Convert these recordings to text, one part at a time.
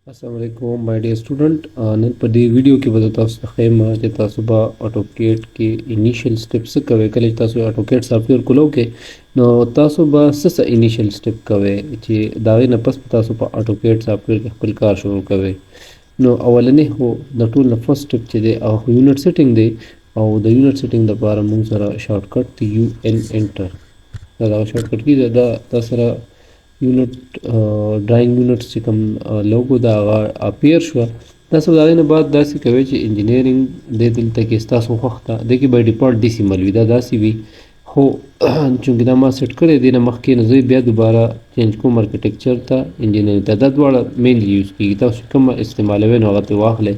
السلام علیکم مای ډیر سټوډنټ. نن په دې ویډیو کې به تاسو ته ښیم چې تاسو به AutoCAD کې انیشل سټپ څه کوئ. کله چې تاسو AutoCAD سافټویر کولو کې نو تاسو به څه انیشل سټپ کوئ چې د هغې نه پس تاسو په AutoCAD سافټویر کې خپل کار شروع کوئ. نو اولنی خو د ټول نه فرست سټپ چې دی هغه یونټ سیټینګ دی، او د یونټ سیټینګ لپاره موږ سره شارټ کټ دی UN انټر. دا دغه شارټ کټ کې دا تا سره یونټ ډرایینګ یونټ چې کوم لوګو د هغه اپیر شوه. تاسو د هغې نه بعد داسې کوئ چې انجینیرینګ دی دلته کې ستاسو خوښ ته دې کې بای ډیفالټ ډیسیمل وي، دا داسې وي. خو چونکې دا ما سیټ کړی دی نه مخکې، نو زه بیا دوباره چینج کوم ارکیټیکچر ته انجینیرینګ ته. دا دواړه مینلی یوز کېږي، تاسو کوم استعمالوئ نو هغه ترې واخلئ.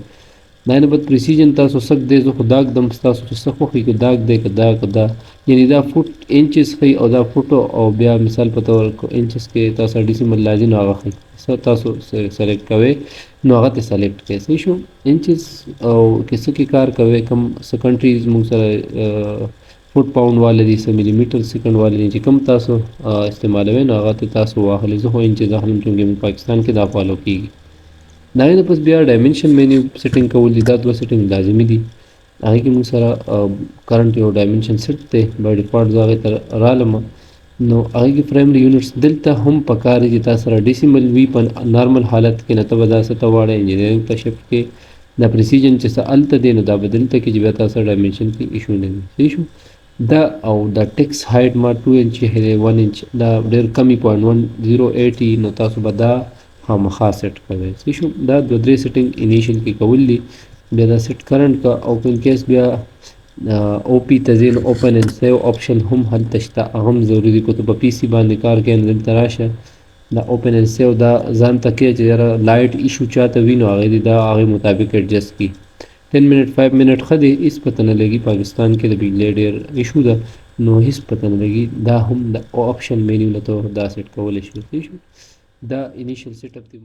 دا نه بعد پریسیجن تاسو سک دی، زه خو داګ دم، ستاسو چې څه خوښي که داګ دی که دا یعنی دا فوټ انچز ښیي او دا فوټو، او بیا مثال په طور انچز کې تاسو ډیسیمل لازم نو هغه ښیي. تاسو سلیکټ کوئ نو هغه ته سلیکټ کړئ. صحیح شو. انچز او که څه کې کار کوئ، کوم څه کنټریز موږ سره فوټ پاوند واله دي، څه ملي میټر سیکنډ واله دي، چې کوم تاسو استعمالوئ نو هغه ته تاسو واخلئ. زه خو انچز اخلم چونکې موږ پاکستان کې دا فالو کېږي. دا نه پس بیا ډایمنشن مینیو سیټینګ کول دي، دا دوه سیټینګ لازمي دي. هغې کې موږ سره کرنټ یو ډایمنشن سیټ دی بای ډیفالټ، زه هغې ته رالم. نو هغې کې پرایمري یونټس دلته هم پکار دي چې تا سره ډیسیمل وي په نارمل حالت کې، نه ته به دا څه ته غواړئ انجینیرینګ ته شفټ کې. دا پریسیجن چې څه هلته دی نو دا به دلته کې چې بیا تا سره ډایمنشن کې ایشو نه وي. صحیح شو. دا او دا ټیکس هایټ ما 2 انچ دی، 1 انچ دا ډېر کمی 0.1080 نو تاسو به دا خامخا سیټ کوئ. صحیح شو. دا دوه درې سیټینګ انیشل کې کول دي. بیا دا سیټ کرنټ کا، او ان کیس بیا او پی ته ځئ نو اوپن اینډ سیو آپشن هم هلته شته، هغه هم ضروري دي. که ته په پي سي باندې کار کوې نو دلته راشه، دا اوپن اینډ سیو دا ځان ته کړئ چې یاره لایټ ایشو چاته وي نو هغې دې دا هغې مطابق ایډجسټ کړي. 10 منټ 5 منټ ښه دی، هېڅ پته نه لګي. پاکستان کې د بجلۍ ډېر ایشو ده نو هېڅ پته نه لګي. دا هم د آپشن مینیو له ته دا سیټ کولی شو. صحیح شو. دا انیشل سیټ اپ دی.